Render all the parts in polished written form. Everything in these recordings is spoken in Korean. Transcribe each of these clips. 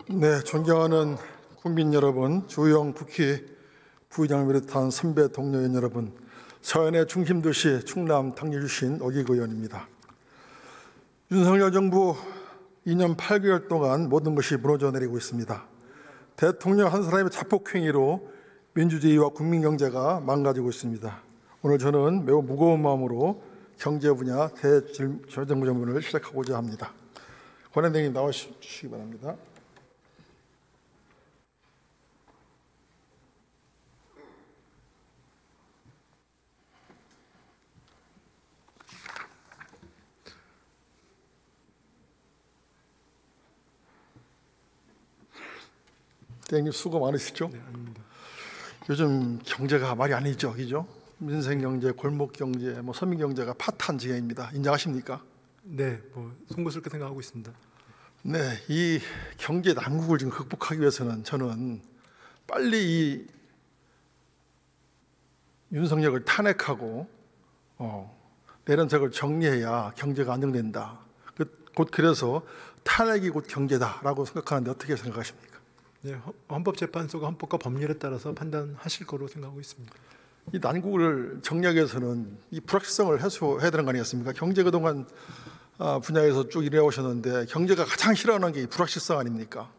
네, 존경하는 국민 여러분, 주호영 국회 부의장을 비롯한 선배 동료연 여러분, 서해안의 중심도시 충남 당뇨 출신 오기구 의원입니다. 윤석열 정부 2년 8개월 동안 모든 것이 무너져 내리고 있습니다. 대통령 한 사람의 자폭행위로 민주주의와 국민경제가 망가지고 있습니다. 오늘 저는 매우 무거운 마음으로 경제 분야 대정부질문을 시작하고자 합니다. 권한대행님 나와주시기 바랍니다. 대행님 수고 많으시죠? 네, 아닙니다. 요즘 경제가 말이 아니죠, 그죠? 민생 경제, 골목 경제, 서민 경제가 파탄 지경입니다. 인정하십니까? 네, 송구스럽게 생각하고 있습니다. 네, 이 경제 난국을 지금 극복하기 위해서는 저는 빨리 이 윤석열을 탄핵하고 내란적을 정리해야 경제가 안정된다. 곧 그래서 탄핵이 곧 경제다라고 생각하는데 어떻게 생각하십니까? 네, 헌법재판소가 헌법과 법률에 따라서 판단하실 거로 생각하고 있습니다. 이 난국을 정리하기 위해서는 이 불확실성을 해소해야 되는 거 아니겠습니까? 경제 그동안 분야에서 쭉 일해 오셨는데 경제가 가장 싫어하는 게 이 불확실성 아닙니까?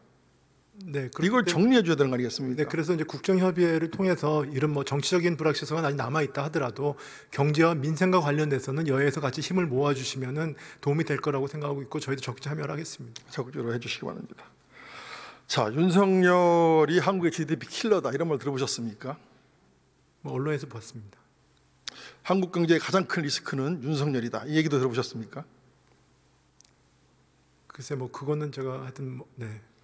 네, 이걸 정리해 줘야 되는 거 아니겠습니까? 네, 그래서 이제 국정협의회를 통해서 이런 정치적인 불확실성은 아직 남아 있다 하더라도 경제와 민생과 관련돼서는 여야에서 같이 힘을 모아주시면은 도움이 될 거라고 생각하고 있고 저희도 적극 참여를 하겠습니다. 적극적으로 해주시기 바랍니다. 자, 윤석열이 한국의 GDP 킬러다 이런 말 들어보셨습니까? 언론에서 봤습니다. 한국 경제의 가장 큰 리스크는 윤석열이다. 이 얘기도 들어보셨습니까? 글쎄 그거는 제가 하여튼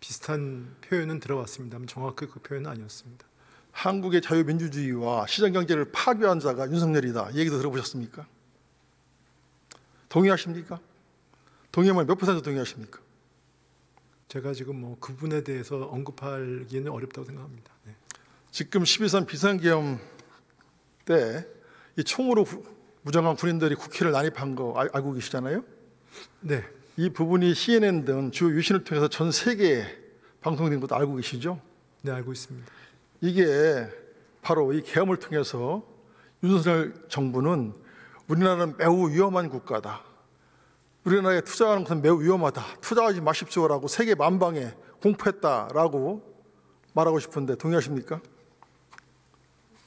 비슷한 표현은 들어봤습니다만 정확히 그 표현은 아니었습니다. 한국의 자유민주주의와 시장경제를 파괴한 자가 윤석열이다. 이 얘기도 들어보셨습니까? 동의하십니까? 동의하면 몇 % 동의하십니까? 제가 지금 그 부분에 대해서 언급하기는 어렵다고 생각합니다. 네. 지금 12.3 비상계엄 때 이 총으로 무장한 군인들이 국회를 난입한 거 알고 계시잖아요? 네. 이 부분이 CNN 등 주요 유신을 통해서 전 세계에 방송된 것도 알고 계시죠? 네, 알고 있습니다. 이게 바로 이 계엄을 통해서 윤석열 정부는 우리나라는 매우 위험한 국가다. 우리나라에 투자하는 것은 매우 위험하다. 투자하지 마십시오라고 세계 만방에 공포했다라고 말하고 싶은데 동의하십니까?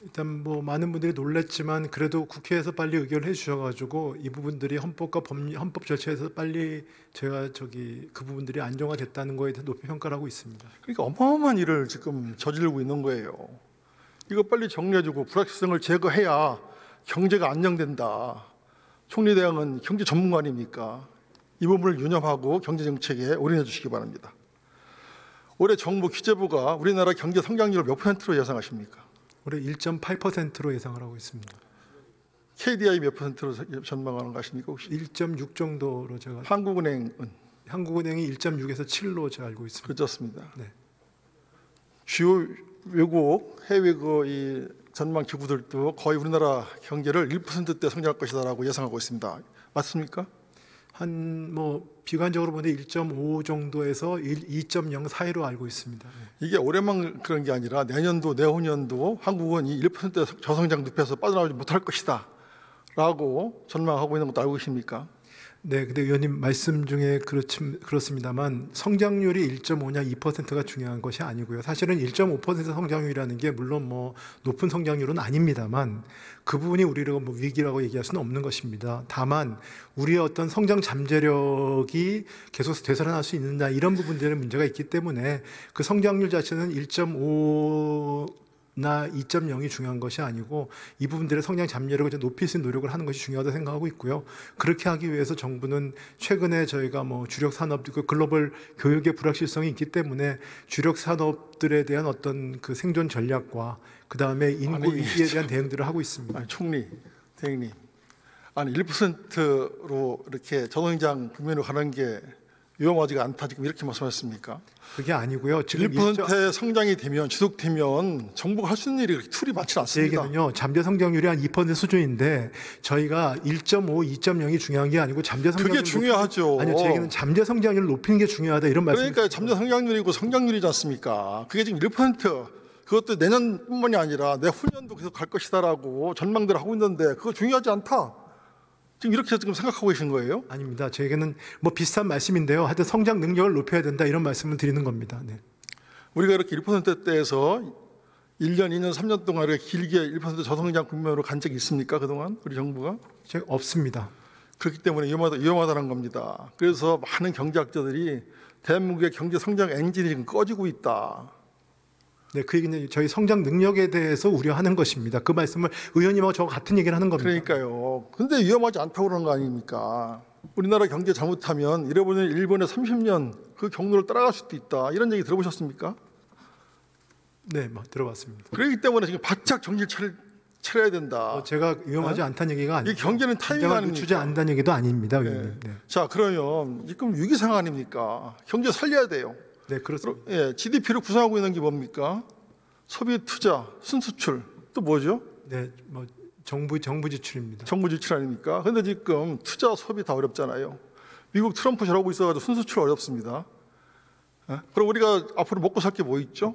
일단 많은 분들이 놀랐지만 그래도 국회에서 빨리 의결을 해주셔가지고 이 부분들이 헌법과 헌법 절차에서 빨리 제가 그 부분들이 안정화됐다는 거에 대해서 높이 평가를 하고 있습니다. 그러니까 어마어마한 일을 지금 저지르고 있는 거예요. 이거 빨리 정리해주고 불확실성을 제거해야 경제가 안정된다. 총리 대행은 경제 전문가 아닙니까? 이 부분을 유념하고 경제정책에 올인해 주시기 바랍니다. 올해 정부 기재부가 우리나라 경제 성장률을 몇 %로 예상하십니까? 올해 1.8%로 예상을 하고 있습니다. KDI 몇 %로 전망하는 거 아십니까 혹시? 1.6 정도로 제가. 한국은행이 1.6에서 7로 제가 알고 있습니다. 그렇습니다. 네. 주요 외국 해외 이 전망 기구들도 거의 우리나라 경제를 1%대 성장할 것이다라고 예상하고 있습니다. 맞습니까? 비관적으로 보는데 1.5 정도에서 2.0 사이로 알고 있습니다. 네. 이게 올해만 그런 게 아니라 내년도 내후년도 한국은 이 1%대 저성장 늪에서 빠져나오지 못할 것이다 라고 전망하고 있는 것도 알고 계십니까? 네, 근데 의원님 말씀 중에 그렇습니다만 성장률이 1.5냐 2%가 중요한 것이 아니고요. 사실은 1.5% 성장률이라는 게 물론 높은 성장률은 아닙니다만 그 부분이 우리를 위기라고 얘기할 수는 없는 것입니다. 다만 우리의 어떤 성장 잠재력이 계속 되살아날 수 있느냐 이런 부분들의 문제가 있기 때문에 그 성장률 자체는 1.5나 2.0이 중요한 것이 아니고 이 부분들의 성장 잠재력을 높일 수 있는 노력을 하는 것이 중요하다고 생각하고 있고요. 그렇게 하기 위해서 정부는 최근에 저희가 주력 산업, 글로벌 교육의 불확실성이 있기 때문에 주력 산업들에 대한 어떤 그 생존 전략과 그 다음에 인구 위기에 대한 대응들을 하고 있습니다. 총리, 대행님, 1%로 이렇게 저성장 국면으로 가는 게 위험하지가 않다 지금 이렇게 말씀하셨습니까? 그게 아니고요. 지금 1%의 성장이 되면 지속되면 정부가 할 수 있는 일이 그렇게 툴이 많지 제 않습니다. 얘기는요. 잠재 성장률이 한 2% 수준인데 저희가 1.5, 2.0이 중요한 게 아니고 잠재 성장률 그게 중요하죠. 아니요. 제 얘기는 잠재 성장률을 높이는 게 중요하다 이런 말씀. 그러니까 잠재 성장률이고 성장률이지 않습니까? 그게 지금 1% 그것도 내년뿐만이 아니라 내후년도 계속 갈 것이다라고 전망들을 하고 있는데 그거 중요하지 않다. 지금 이렇게 지금 생각하고 계신 거예요? 아닙니다. 제 얘기는 뭐 비슷한 말씀인데요. 하여튼 성장 능력을 높여야 된다 이런 말씀을 드리는 겁니다. 네. 우리가 이렇게 1%대에서 1년, 2년, 3년 동안 이렇게 길게 1% 저성장 국면으로 간 적이 있습니까? 그동안 우리 정부가? 제가 없습니다. 그렇기 때문에 위험하다는 겁니다. 그래서 많은 경제학자들이 대한민국의 경제 성장 엔진이 지금 꺼지고 있다. 네, 그 얘기는 저희 성장 능력에 대해서 우려하는 것입니다. 그 말씀을 의원님하고 저 같은 얘기를 하는 겁니다. 그러니까요. 근데 위험하지 않다고 그러는 거 아닙니까? 우리나라 경제 잘못하면 잃어버린 일본의 30년 그 경로를 따라갈 수도 있다. 이런 얘기 들어보셨습니까? 네, 뭐 들어봤습니다. 그렇기 때문에 지금 바짝 정신 차려야 된다. 제가 위험하지 않다는 얘기가 아니고 이 경제는 타이밍 아닙니까? 주지 않는다는 얘기도 아닙니다, 의원님. 네, 자, 그러면 지금 위기 상황 아닙니까? 경제 살려야 돼요. 네 그렇습니다. 예, GDP를 구성하고 있는 게 뭡니까? 소비, 투자, 순수출, 또 뭐죠? 네, 뭐 정부 지출입니다. 정부 지출 아닙니까? 근데 지금 투자, 소비 다 어렵잖아요. 미국 트럼프 잘하고 있어가지고 순수출 어렵습니다. 예? 그럼 우리가 앞으로 먹고 살 게 뭐 있죠?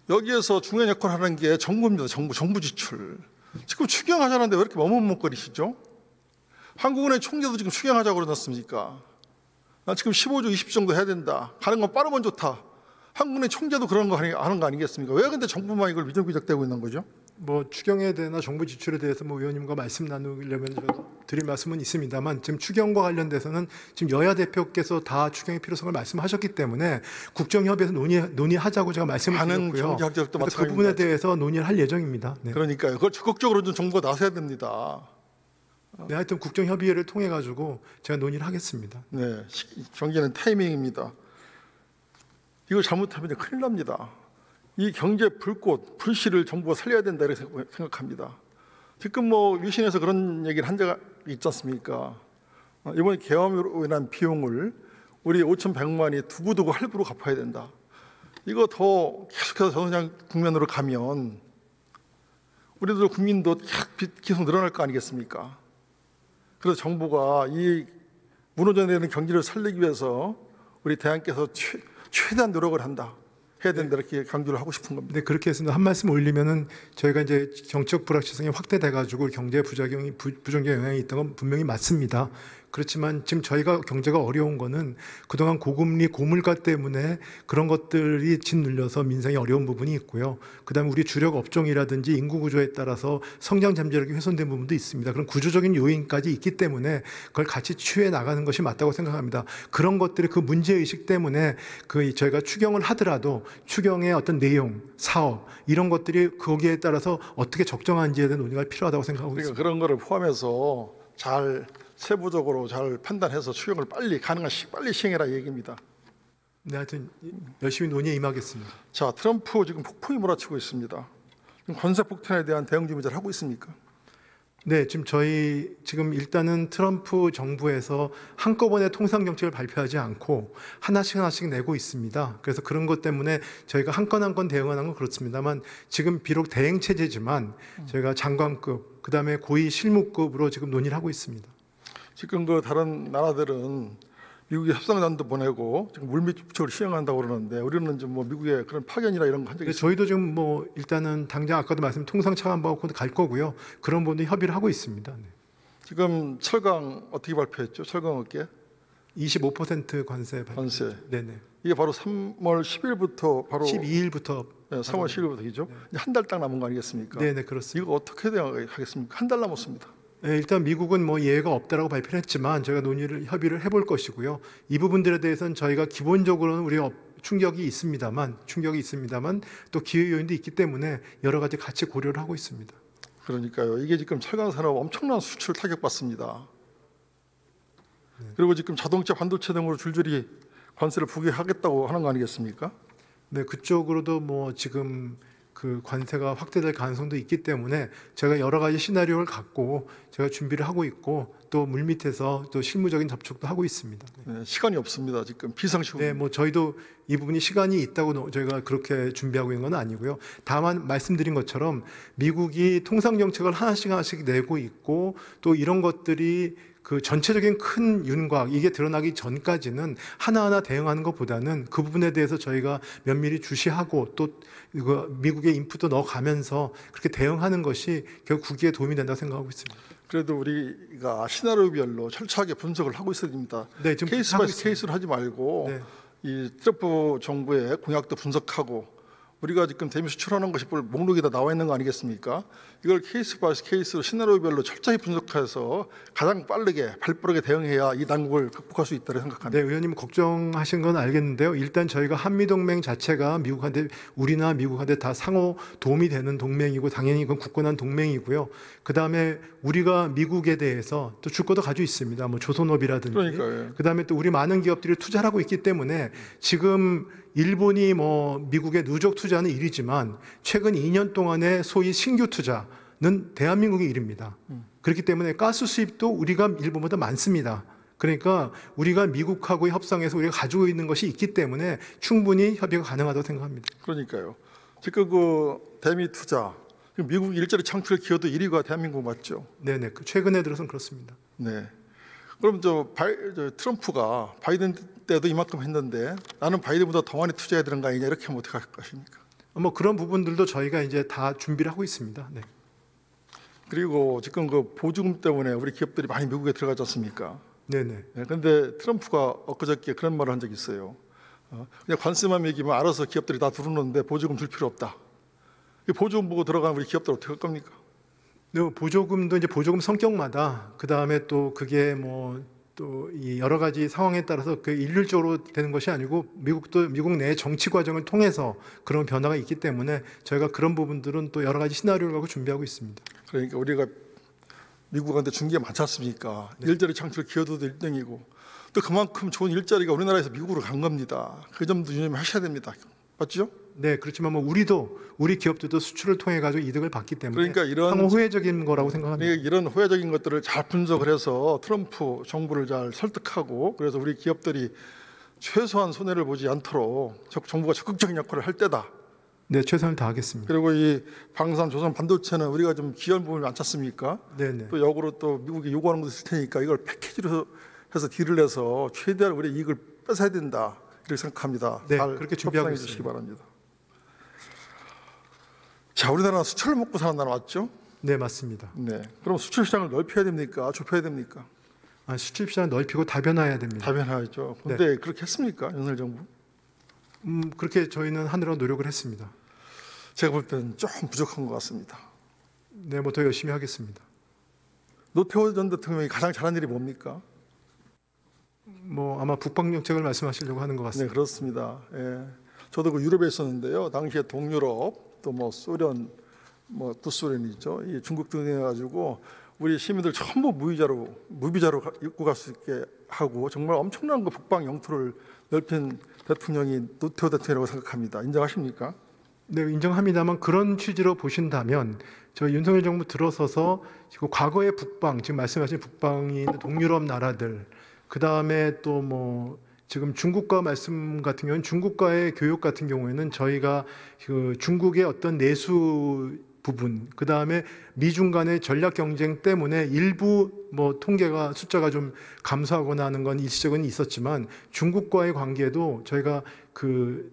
여기에서 중요한 역할을 하는 게 정부입니다. 정부 지출. 지금 추경하자는데 왜 이렇게 머뭇머뭇거리시죠? 한국은행 총재도 지금 추경하자고 그러지 않습니까? 나 지금 15조, 20조 정도 해야 된다. 가는 건 빠르면 좋다. 한국은행 총재도 그런 거 하는 거 아니겠습니까? 왜 근데 정부만 이걸 위적위적대고 있는 거죠? 뭐 추경에 대해나 정부 지출에 대해서 뭐 의원님과 말씀 나누려면 제가 드릴 말씀은 있습니다만 지금 추경과 관련돼서는 지금 여야 대표께서 다 추경의 필요성을 말씀하셨기 때문에 국정협의에서 논의하자고 제가 말씀을 하는 드렸고요. 경제학자들도 그래서 그 마찬가지입니다. 부분에 대해서 논의를 할 예정입니다. 네. 그러니까요. 그걸 적극적으로 좀 정부가 나서야 됩니다. 네, 하여튼 국정협의회를 통해 가지고 제가 논의를 하겠습니다. 네, 경제는 타이밍입니다. 이거 잘못하면 큰일 납니다. 이 경제 불꽃, 불씨를 정부가 살려야 된다 이렇게 생각합니다. 지금 뭐 위신에서 그런 얘기를 한 적이 있지 않습니까? 이번 계엄으로 인한 비용을 우리 5,100만이 두고두고 할부로 갚아야 된다. 이거 더 계속해서 저성장 국면으로 가면 우리들 국민도 계속 늘어날 거 아니겠습니까? 그래서 정부가 이 무너져내는 경제를 살리기 위해서 우리 대한께서 최대한 노력을 해야 된다 이렇게 강조를 하고 싶은 겁니다. 네, 그렇게 해서 한 말씀 올리면은 저희가 이제 정책 불확실성이 확대돼 가지고 경제 부작용이 부정적 영향이 있던 건 분명히 맞습니다. 그렇지만 지금 저희가 경제가 어려운 거는 그동안 고금리 고물가 때문에 그런 것들이 짓눌려서 민생이 어려운 부분이 있고요. 그다음에 우리 주력 업종이라든지 인구 구조에 따라서 성장 잠재력이 훼손된 부분도 있습니다. 그런 구조적인 요인까지 있기 때문에 그걸 같이 취해 나가는 것이 맞다고 생각합니다. 그런 것들이 그 문제 의식 때문에 저희가 추경을 하더라도 추경의 어떤 내용, 사업 이런 것들이 거기에 따라서 어떻게 적정한지에 대한 논의가 필요하다고 생각하고 그러니까 있습니다. 그런 거를 포함해서 잘 세부적으로 잘 판단해서 추경을 가능한 빨리 시행해라 이 얘기입니다. 네, 하여튼 열심히 논의에 임하겠습니다. 자, 트럼프 지금 폭풍이 몰아치고 있습니다. 관세 폭탄에 대한 대응 준비 잘 하고 있습니까? 네, 지금 일단은 트럼프 정부에서 한꺼번에 통상 정책을 발표하지 않고 하나씩 내고 있습니다. 그래서 그런 것 때문에 저희가 한 건 한 건 대응하는 건 그렇습니다만 지금 비록 대행 체제지만 저희가 장관급 그다음에 고위 실무급으로 지금 논의를 하고 있습니다. 지금 그 다른 나라들은 미국에 협상단도 보내고 지금 물밑적으로 시행한다고 그러는데 우리는 좀 뭐 미국의 그런 파견이나 이런 거 한 적이 있어요? 저희도 지금 뭐 일단은 당장 아까도 말씀 통상 차관하고 갈 거고요. 그런 부분도 협의를 하고 있습니다. 네. 지금 철강 어떻게 발표했죠? 철강 업계 25% 관세 발표. 관세. 네네. 이게 바로 3월 10일부터 바로 12일부터. 네, 3월 10일부터이죠. 한 달 딱 남은 거 아니겠습니까? 네네 그렇습니다. 이거 어떻게 대응하겠습니까? 한 달 남았습니다. 네, 일단 미국은 뭐 예외가 없다라고 발표를 했지만 저희가 협의를 해볼 것이고요. 이 부분들에 대해서는 저희가 기본적으로는 우리 충격이 있습니다만 또 기회 요인도 있기 때문에 여러 가지 같이 고려를 하고 있습니다. 그러니까요. 이게 지금 철강 산업 엄청난 수출 타격받습니다. 그리고 지금 자동차, 반도체 등으로 줄줄이 관세를 부과하겠다고 하는 거 아니겠습니까? 네, 그쪽으로도 뭐 지금 그 관세가 확대될 가능성도 있기 때문에 제가 여러 가지 시나리오를 갖고 제가 준비를 하고 있고 또 물밑에서 또 실무적인 접촉도 하고 있습니다. 네, 시간이 없습니다. 지금 비상시국. 네, 뭐 저희도 이 부분이 시간이 있다고 저희가 그렇게 준비하고 있는 건 아니고요. 다만 말씀드린 것처럼 미국이 통상 정책을 하나씩 내고 있고 또 이런 것들이 그 전체적인 큰 윤곽 이게 드러나기 전까지는 하나하나 대응하는 것보다는 그 부분에 대해서 저희가 면밀히 주시하고 또 이거 미국의 인풋도 넣어가면서 그렇게 대응하는 것이 결국 국익에 도움이 된다고 생각하고 있습니다. 그래도 우리가 시나리오별로 철저하게 분석을 하고 있어야 됩니다. 네, 지금 케이스 바이 케이스로 하지 말고 네. 이 트럼프 정부의 공약도 분석하고 우리가 지금 대미 수출하는 것이 목록에다 나와 있는 거 아니겠습니까? 이걸 케이스 바이 케이스로 시나리오별로 철저히 분석해서 가장 빠르게 발빠르게 대응해야 이 난국을 극복할 수 있다고 생각합니다. 네, 의원님 걱정하신 건 알겠는데요. 일단 저희가 한미 동맹 자체가 미국한테 우리나 미국한테 다 상호 도움이 되는 동맹이고 당연히 이건 굳건한 동맹이고요. 그 다음에 우리가 미국에 대해서 또 줄 것도 가지고 있습니다. 뭐 조선업이라든지. 그러니까요. 그 다음에 또 우리 많은 기업들이 투자를 하고 있기 때문에 지금 일본이 뭐 미국의 누적 투자는 1위지만 최근 2년 동안의 소위 신규 투자는 대한민국이 1위입니다. 그렇기 때문에 가스 수입도 우리가 일본보다 많습니다. 그러니까 우리가 미국하고의 협상에서 우리가 가지고 있는 것이 있기 때문에 충분히 협의가 가능하다고 생각합니다. 그러니까요. 지금 그 대미 투자, 미국 일자리 창출 기여도 1위가 대한민국 맞죠? 네네. 최근에 들어서는 그렇습니다. 네. 그럼 저 트럼프가 바이든 때도 이만큼 했는데 나는 바이든보다 더 많이 투자해야 되는 거 아니냐 이렇게 하면 어떻게 할 것입니까? 뭐 그런 부분들도 저희가 이제 다 준비를 하고 있습니다. 네. 그리고 지금 그 보조금 때문에 우리 기업들이 많이 미국에 들어가지 않습니까? 네네. 그런데 트럼프가 엊그저께 그런 말을 한 적이 있어요. 그냥 관세만 매기면 알아서 기업들이 다 들어오는데 보조금 줄 필요 없다. 이 보조금 보고 들어가는 우리 기업들 어떻게 할 겁니까? 네, 보조금도 이제 보조금 성격마다 그 다음에 또 그게 뭐 또 이 여러 가지 상황에 따라서 그 일률적으로 되는 것이 아니고 미국도 미국 내 정치 과정을 통해서 그런 변화가 있기 때문에 저희가 그런 부분들은 또 여러 가지 시나리오를 갖고 준비하고 있습니다. 그러니까 우리가 미국한테 준 게 많지 않습니까? 네. 일자리 창출 기여도도 1등이고 또 그만큼 좋은 일자리가 우리나라에서 미국으로 간 겁니다. 그 점도 유념하셔야 됩니다. 맞죠? 네, 그렇지만 뭐 우리 기업들도 수출을 통해 가지고 이득을 받기 때문에 그러니까 이런 상호 후회적인 거라고 생각합니다. 이런 호혜적인 것들을 잘 분석을 해서 트럼프 정부를 잘 설득하고 그래서 우리 기업들이 최소한 손해를 보지 않도록 정부가 적극적인 역할을 할 때다. 네, 최선을 다하겠습니다. 그리고 이 방산, 조선, 반도체는 우리가 좀 기여한 부분이 많지 않습니까? 네네. 또 역으로 또 미국이 요구하는 것도 있을 테니까 이걸 패키지로 해서 딜을 해서 최대한 우리 이익을 뺏어야 된다. 이렇게 생각합니다. 네, 잘 그렇게 준비하고 협상해 주시기 바랍니다. 자, 우리나라는 수출을 먹고 사는 나라 맞죠? 네, 맞습니다. 네. 그럼 수출 시장을 넓혀야 됩니까? 좁혀야 됩니까? 수출 시장 넓히고 다변화해야 됩니다. 다변화하죠. 그런데 그렇게 했습니까? 윤석열 정부? 그렇게 저희는 하느라고 노력을 했습니다. 제가 볼 때는 좀 부족한 것 같습니다. 네, 뭐 더 열심히 하겠습니다. 노태우 전 대통령이 가장 잘한 일이 뭡니까? 뭐 아마 북방 정책을 말씀하시려고 하는 것 네, 같습니다. 그렇습니다. 예. 저도 그 유럽에 있었는데요. 당시에 동유럽 또 뭐 소련, 뭐 구소련이죠. 이 중국 등 해가지고 우리 시민들 전부 무비자로 입고 갈 수 있게 하고 정말 엄청난 그 북방 영토를 넓힌 대통령이 노태우 대통령이라고 생각합니다. 인정하십니까? 네, 인정합니다만 그런 취지로 보신다면 저 윤석열 정부 들어서서 지금 과거의 북방, 지금 말씀하신 북방이 있는 동유럽 나라들, 그 다음에 또 뭐 지금 중국과 말씀 같은 경우는 중국과의 교육 같은 경우에는 저희가 그 중국의 어떤 내수 부분, 그 다음에 미중 간의 전략 경쟁 때문에 일부 뭐 통계가 숫자가 좀 감소하거나 하는 건 일시적은 있었지만 중국과의 관계도 저희가 그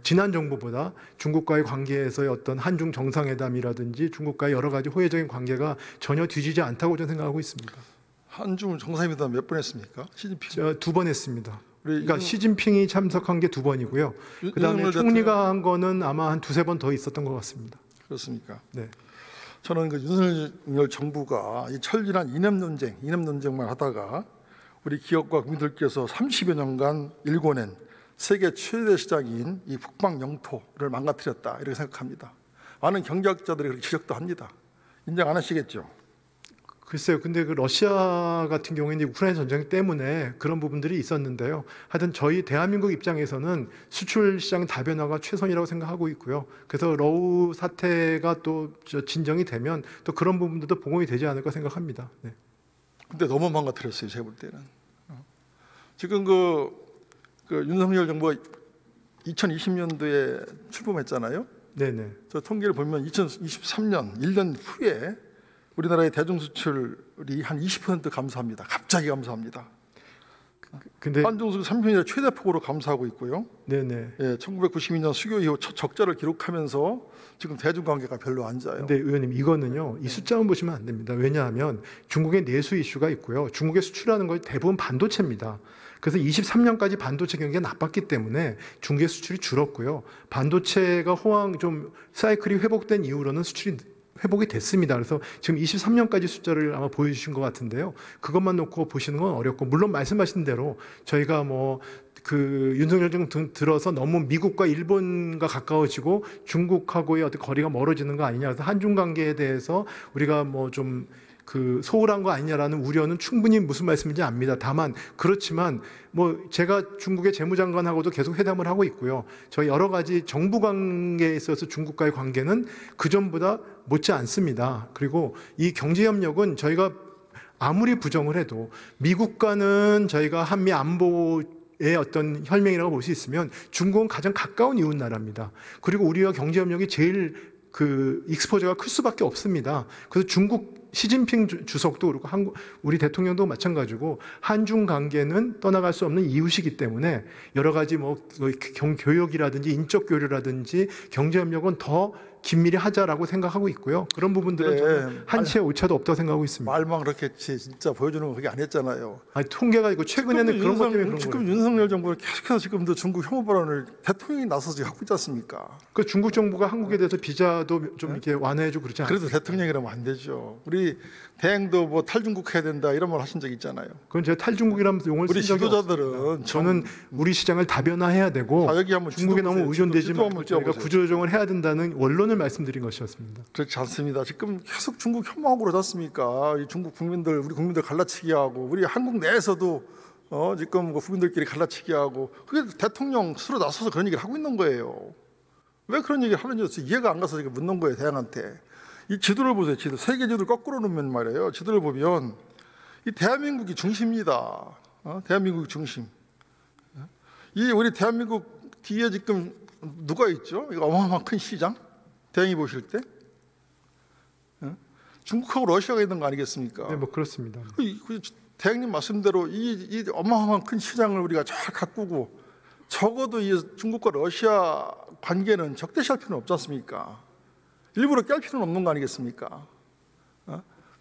지난 정부보다 중국과의 관계에서의 어떤 한중 정상회담이라든지 중국과의 여러 가지 호혜적인 관계가 전혀 뒤지지 않다고 저는 생각하고 있습니다. 한중 정상회담 몇 번 했습니까? 시진핑. 2번 했습니다. 그러니까 시진핑이 참석한 게 2번이고요. 그다음에 윤석열 총리가 한 거는 아마 한 2-3번 더 있었던 것 같습니다. 그렇습니까? 네. 저는 그 윤석열 정부가 이 철저한 이념 논쟁만 하다가 우리 기업과 국민들께서 30여 년간 일궈낸 세계 최대 시장인 이 북방 영토를 망가뜨렸다 이렇게 생각합니다. 많은 경제학자들이 그렇게 지적도 합니다. 인정 안 하시겠죠? 글쎄요. 근데 그 러시아 같은 경우에는 우크라이나 전쟁 때문에 그런 부분들이 있었는데요. 하여튼 저희 대한민국 입장에서는 수출 시장 다변화가 최선이라고 생각하고 있고요. 그래서 러우 사태가 또 진정이 되면 또 그런 부분들도 복원이 되지 않을까 생각합니다. 네. 근데 너무 망가뜨렸어요. 제가 볼 때는. 지금 그 윤석열 정부가 2020년도에 출범했잖아요. 네네. 저 통계를 보면 2023년 1년 후에 우리나라의 대중 수출이 한 20% 감소합니다. 갑자기 감소합니다. 근데 한중수가 3편이라 최대폭으로 감소하고 있고요. 네네. 예, 1992년 수교 이후 첫 적자를 기록하면서 지금 대중 관계가 별로 안 좋아요. 근데 의원님 이거는요 이 숫자만 보시면 안 됩니다. 왜냐하면 중국의 내수 이슈가 있고요. 중국에 수출하는 거 대부분 반도체입니다. 그래서 23년까지 반도체 경기가 나빴기 때문에 중국의 수출이 줄었고요. 반도체가 호황 좀 사이클이 회복된 이후로는 수출이 회복이 됐습니다. 그래서 지금 23년까지 숫자를 아마 보여주신 것 같은데요. 그것만 놓고 보시는 건 어렵고, 물론 말씀하신 대로 저희가 뭐 그 윤석열 정부 들어서 너무 미국과 일본과 가까워지고 중국하고의 어떤 거리가 멀어지는 거 아니냐, 그래서 한중 관계에 대해서 우리가 뭐 좀 그 소홀한 거 아니냐라는 우려는 충분히 무슨 말씀인지 압니다. 다만 그렇지만 뭐 제가 중국의 재무장관하고도 계속 회담을 하고 있고요. 저희 여러 가지 정부 관계에 있어서 중국과의 관계는 그 전보다 못지 않습니다. 그리고 이 경제 협력은 저희가 아무리 부정을 해도 미국과는 저희가 한미 안보의 어떤 혈맹이라고 볼 수 있으면 중국은 가장 가까운 이웃 나라입니다. 그리고 우리와 경제 협력이 제일 그 익스포저가 클 수밖에 없습니다. 그래서 중국 시진핑 주석도 그렇고 우리 대통령도 마찬가지고 한중 관계는 떠나갈 수 없는 이웃이기 때문에 여러 가지 뭐 교역이라든지 인적 교류라든지 경제 협력은 더 긴밀히 하자라고 생각하고 있고요. 그런 부분들은 저는 한치의 오차도 없다고 생각하고 있습니다. 말만 그렇게 했지 진짜 보여주는 거 그게 안 했잖아요. 아니, 통계가 있고 최근에는 그런 것 때문에 그런 지금 거예요. 윤석열 정부는 계속해서 지금도 중국 혐오 발언을 대통령이 나서서 지금 하고 있지 않습니까? 그 중국 정부가 한국에 대해서 비자도 좀 이렇게 완화해주고 그러지 않아요? 그래도 대통령이라면 안 되죠. 우리 대행도 뭐 탈중국 해야 된다 이런 말 하신 적 있잖아요. 그건 제가 탈중국이라는 용어를 우리 쓴 적이 지도자들은 없습니다. 저는 우리 시장을 다변화해야 되고 여기 한번 중국에 너무 의존되지 지도 말고 한번 저희가 띄워보세요. 구조조정을 해야 된다는 원론을 말씀드린 것이었습니다. 그렇지 않습니다. 지금 계속 중국 혐오하고 그러지 않습니까? 이 중국 국민들, 우리 국민들 갈라치기 하고, 우리 한국 내에서도 지금 국민들끼리 갈라치기 하고, 그게 대통령 스스로 나서서 그런 얘기를 하고 있는 거예요. 왜 그런 얘기를 하는지 이해가 안 가서 지금 묻는 거예요, 대항한테. 이 지도를 보세요, 지도. 세계 지도를 거꾸로 놓으면 말이에요. 지도를 보면 이 대한민국이 중심입니다. 대한민국이 중심. 이 우리 대한민국 뒤에 지금 누가 있죠? 이거 어마어마한 큰 시장. 대행이 보실 때 중국하고 러시아가 있는 거 아니겠습니까? 네, 뭐 그렇습니다. 대행님 말씀대로 이 어마어마한 큰 시장을 우리가 잘 가꾸고 적어도 이 중국과 러시아 관계는 적대시할 필요는 없지 않습니까? 일부러 깰 필요는 없는 거 아니겠습니까?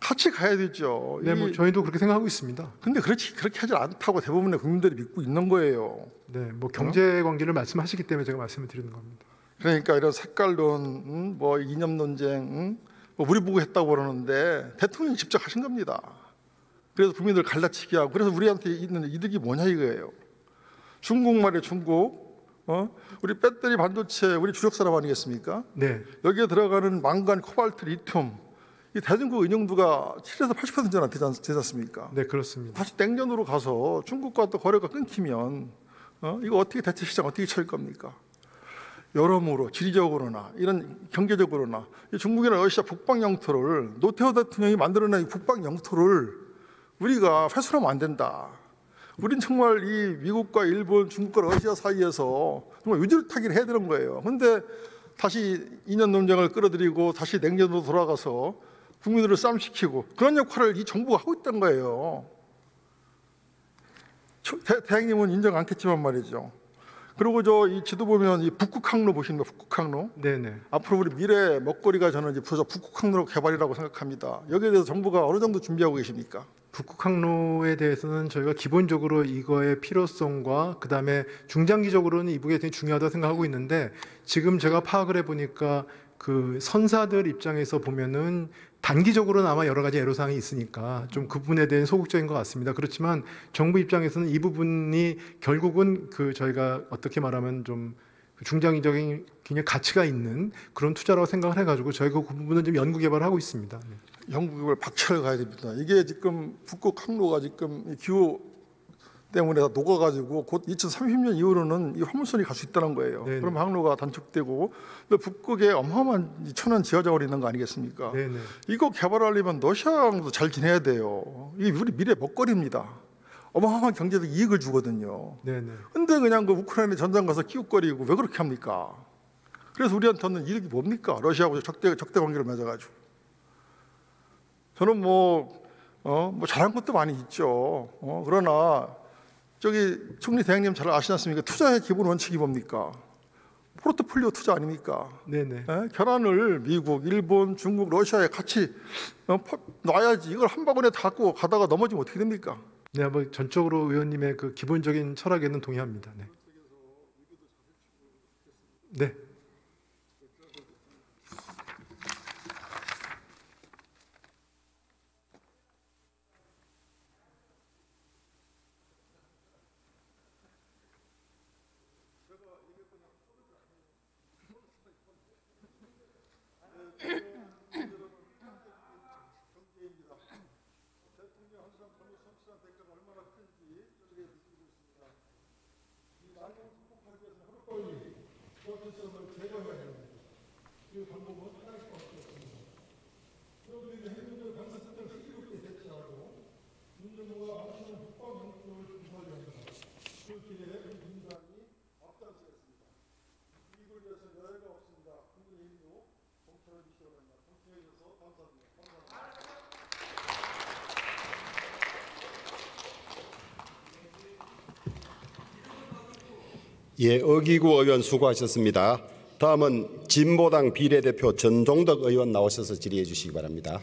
같이 가야 되죠. 네, 뭐 저희도 그렇게 생각하고 있습니다. 근데 그렇게 하지 않다고 대부분의 국민들이 믿고 있는 거예요. 네, 뭐 경제 관계를 말씀하시기 때문에 제가 말씀을 드리는 겁니다. 그러니까 이런 색깔론, 뭐 이념 논쟁, 뭐 우리 보고 했다고 그러는데 대통령이 직접 하신 겁니다. 그래서 국민들 갈라치기 하고, 그래서 우리한테 있는 이득이 뭐냐 이거예요. 중국말의 중국, 우리 배터리 반도체 우리 주력 산업 아니겠습니까? 네, 여기에 들어가는 망간, 코발트, 리튬, 이 대중국 의존도가 7에서 80%나 되지 않습니까? 네 그렇습니다. 다시 냉전으로 가서 중국과 또 거래가 끊기면 이거 어떻게 대체 시장 어떻게 차릴 겁니까? 여러모로 지리적으로나 이런 경제적으로나 중국이나 러시아 북방 영토를 노태우 대통령이 만들어낸 북방 영토를 우리가 훼손하면 안 된다. 우린 정말 이 미국과 일본, 중국과 러시아 사이에서 정말 유질타기를 해야 되는 거예요. 그런데 다시 이념 논쟁을 끌어들이고 다시 냉전으로 돌아가서 국민들을 싸움시키고 그런 역할을 이 정부가 하고 있다는 거예요. 대행님은 인정 않겠지만 말이죠. 그리고 저 이 지도 보면 이 북극항로 보시는 거, 북극항로. 네네. 앞으로 우리 미래 먹거리가 저는 이제 북극항로 개발이라고 생각합니다. 여기에 대해서 정부가 어느 정도 준비하고 계십니까? 북극항로에 대해서는 저희가 기본적으로 이거의 필요성과 그다음에 중장기적으로는 이 부분이 되게 중요하다고 생각하고 있는데, 지금 제가 파악을 해보니까 그 선사들 입장에서 보면은 단기적으로는 아마 여러 가지 애로사항이 있으니까 좀 그 부분에 대한 소극적인 것 같습니다. 그렇지만 정부 입장에서는 이 부분이 결국은 그 저희가 어떻게 말하면 좀 중장기적인 굉장히 가치가 있는 그런 투자라고 생각을 해가지고 저희가 그 부분은 좀 연구 개발을 하고 있습니다. 연구 개발 박차를 가야 됩니다. 이게 지금 북극항로가 지금 기후 때문에 다 녹아가지고 곧 2030년 이후로는 이 화물선이 갈 수 있다는 거예요. 네네. 그럼 항로가 단축되고 북극에 어마어마한 천연 지하자원이 있는 거 아니겠습니까? 네네. 이거 개발하려면 러시아랑도 잘 지내야 돼요. 이게 우리 미래 먹거리입니다. 어마어마한 경제적 이익을 주거든요. 네네. 근데 그냥 그 우크라이나 전장 가서 끼웃거리고 왜 그렇게 합니까? 그래서 우리한테는 이득이 뭡니까? 러시아하고 적대 관계를 맺어가지고. 저는 뭐 잘한 것도 많이 있죠. 그러나 저기 총리 대행님 잘 아시지 않습니까? 투자의 기본 원칙이 뭡니까? 포트폴리오 투자 아닙니까? 네네. 결안을 미국, 일본, 중국, 러시아에 같이 놔야지. 이걸 한 바구니에 다 갖고 가다가 넘어지면 어떻게 됩니까? 네, 뭐 전적으로 의원님의 그 기본적인 철학에는 동의합니다. 네. 네. 예, 어기구 의원 수고하셨습니다. 다음은 진보당 비례대표 전종덕 의원 나오셔서 질의해 주시기 바랍니다.